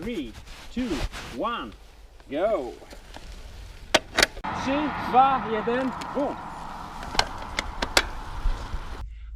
3, 2, 1, go! 3, 2, 1, boom!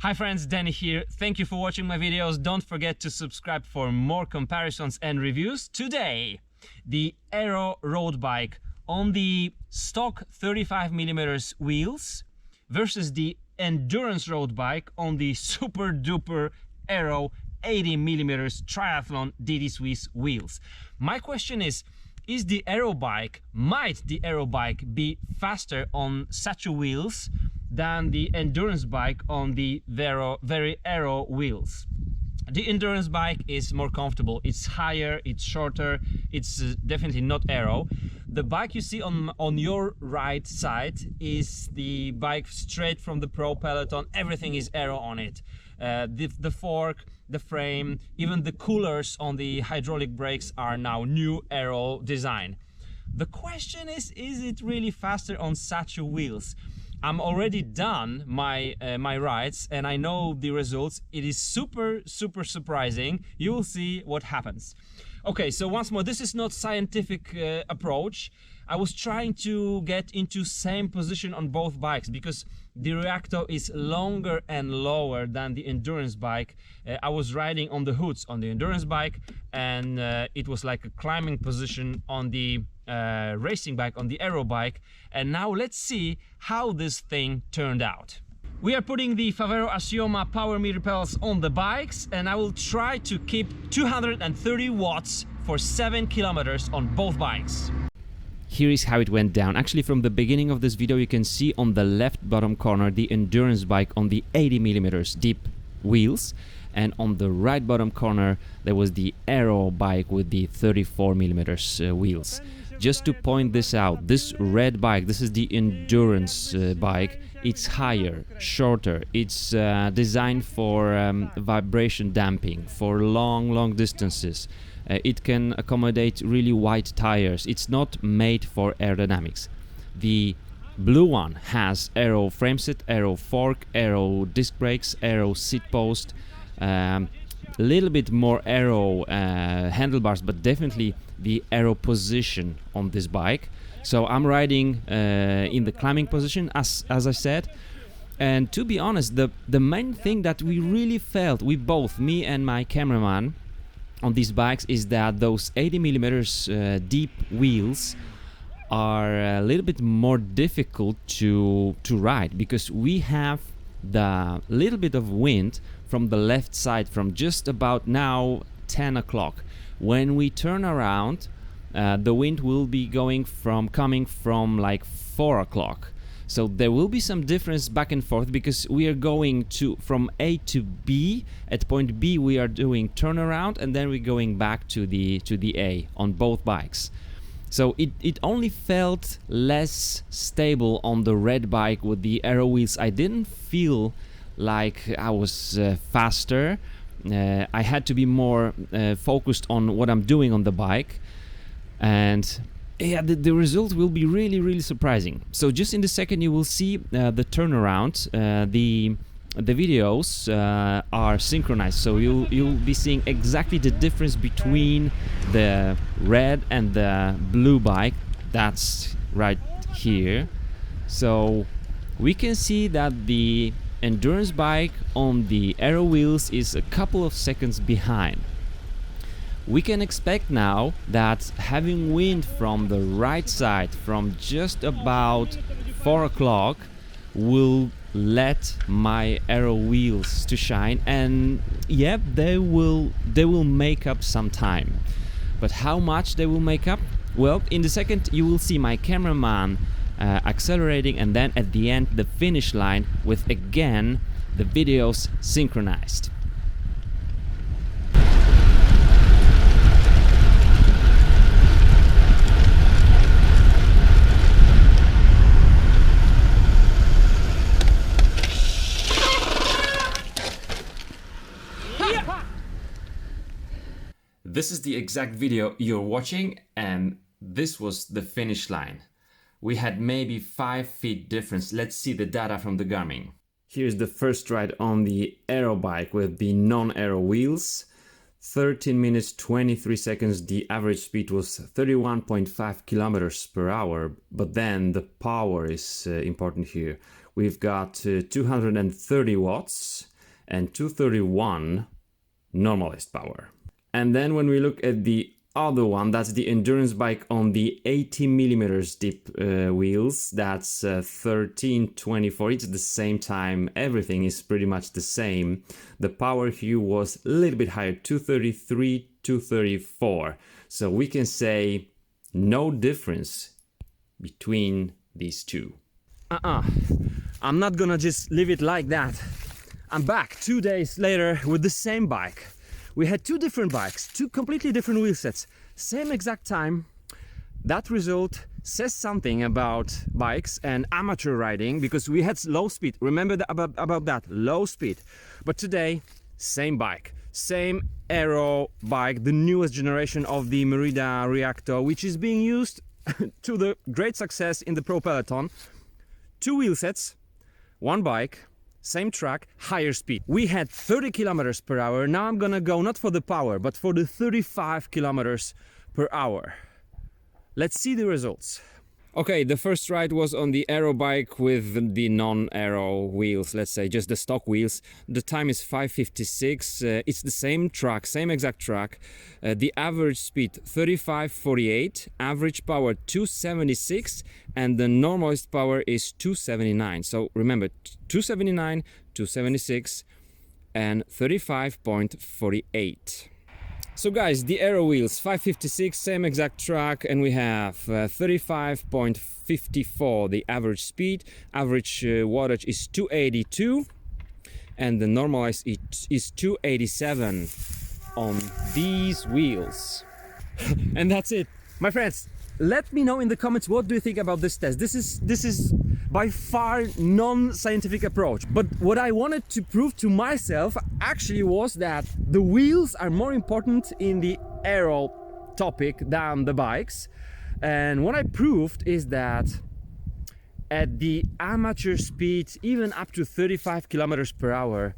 Hi friends, Danny here. Thank you for watching my videos. Don't forget to subscribe for more comparisons and reviews. Today, the Aero road bike on the stock 35mm wheels versus the endurance road bike on the super duper Aero 80mm triathlon DD Swiss wheels. My question is the Aero bike, might the Aero bike be faster on such wheels than the endurance bike on the very Aero wheels? The endurance bike is more comfortable, it's higher, it's shorter, it's definitely not Aero. The bike you see on your right side is the bike straight from the pro peloton. Everything is Aero on it. The fork, the frame, even the coolers on the hydraulic brakes are now new Aero design. The question is it really faster on such wheels? I'm already done my rides and I know the results. It is super surprising. You will see what happens. Okay, so once more, this is not scientific approach. I was trying to get into same position on both bikes because the Reacto is longer and lower than the endurance bike. I was riding on the hoods on the endurance bike and it was like a climbing position on the racing bike, on the Aero bike. And now let's see how this thing turned out. We are putting the Favero Asioma power meter pedals on the bikes and I will try to keep 230 watts for 7 kilometers on both bikes. Here is how it went down. Actually, from the beginning of this video you can see on the left bottom corner the endurance bike on the 80mm deep wheels, and on the right bottom corner there was the Aero bike with the 34mm wheels. Just to point this out, this red bike, this is the endurance bike. It's higher, shorter, it's designed for vibration damping, for long distances. It can accommodate really wide tires. It's not made for aerodynamics. The blue one has Aero frameset, Aero fork, Aero disc brakes, Aero seat post, a little bit more Aero handlebars, but definitely the Aero position on this bike. So I'm riding in the climbing position, as I said. And to be honest, the main thing that we really felt, we both, me and my cameraman, on these bikes is that those 80mm deep wheels are a little bit more difficult to ride because we have the little bit of wind from the left side from just about now 10 o'clock. When we turn around, the wind will be coming from like 4 o'clock. So there will be some difference back and forth because we are going from A to B. At point B we are doing turnaround and then we're going back to the A on both bikes. So it only felt less stable on the red bike with the Aero wheels. I didn't feel like I was faster. I had to be more focused on what I'm doing on the bike, and yeah, the result will be really surprising. So just in the second you will see the turnaround. The videos are synchronized, so you'll be seeing exactly the difference between the red and the blue bike. That's right here. So we can see that the endurance bike on the Aero wheels is a couple of seconds behind. We can expect now that having wind from the right side from just about 4 o'clock will let my Aero wheels to shine, and yeah, they will make up some time. But how much they will make up? Well, in the second you will see my cameraman accelerating, and then at the end the finish line with again the videos synchronized. This is the exact video you're watching, and this was the finish line. We had maybe 5 feet difference. Let's see the data from the Garmin. Here's the first ride on the Aero bike with the non-Aero wheels. 13 minutes 23 seconds, the average speed was 31.5 kilometers per hour. But then the power is important here. We've got 230 watts and 231 normalized power. And then when we look at the other one, that's the endurance bike on the 80 millimeters deep wheels. That's 1324. It's the same time. Everything is pretty much the same. The power here was a little bit higher, 233, 234. So we can say no difference between these two. I'm not gonna just leave it like that. I'm back 2 days later with the same bike. We had two different bikes, two completely different wheel sets, same exact time. That result says something about bikes and amateur riding, because we had low speed. Remember about that, low speed. But today, same bike, same Aero bike, the newest generation of the Merida Reacto, which is being used to the great success in the pro peloton. Two wheel sets, one bike, same track, higher speed. We had 30 kilometers per hour. Now I'm gonna go not for the power, but for the 35 kilometers per hour. Let's see the results. Okay, the first ride was on the Aero bike with the non-Aero wheels, let's say just the stock wheels. The time is 5:56. It's the same track, same exact track. The average speed 35.48, average power 276, and the normalized power is 279. So remember, 279, 276, and 35.48. So guys, the Aero wheels, 5:56, same exact track, and we have 35.54 the average speed, average wattage is 282, and the normalized is 287 on these wheels. And that's it. My friends, let me know in the comments, what do you think about this test? This is by far non-scientific approach, but what I wanted to prove to myself actually was that the wheels are more important in the Aero topic than the bikes. And what I proved is that at the amateur speed, even up to 35 kilometers per hour,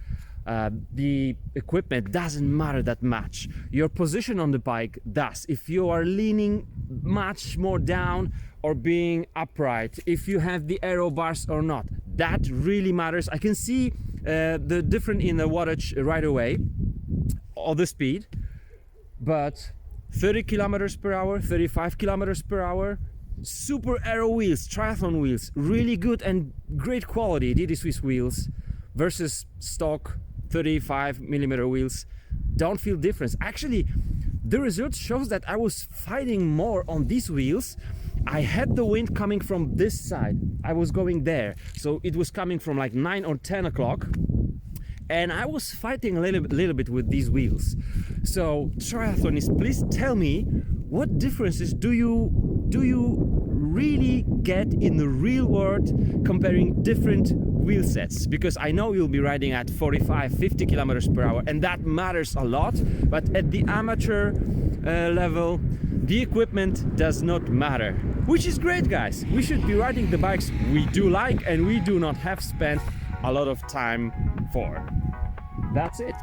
the equipment doesn't matter that much. Your position on the bike does. If you are leaning much more down or being upright, if you have the Aero bars or not, that really matters. I can see the difference in the wattage right away, or the speed, but 30 kilometers per hour, 35 kilometers per hour, super Aero wheels, triathlon wheels, really good and great quality DD Swiss wheels versus stock 35 millimeter wheels. Don't feel difference. Actually, the result shows that I was fighting more on these wheels. I had the wind coming from this side. I was going there, so it was coming from like 9 or 10 o'clock, and I was fighting a little bit with these wheels. So triathletes, please tell me, what differences do you really get in the real world comparing different wheel sets? Because I know you'll be riding at 45-50 kilometers per hour, and that matters a lot, but at the amateur level, the equipment does not matter, which is great, guys. We should be riding the bikes we do like and we do not have spent a lot of time for. That's it.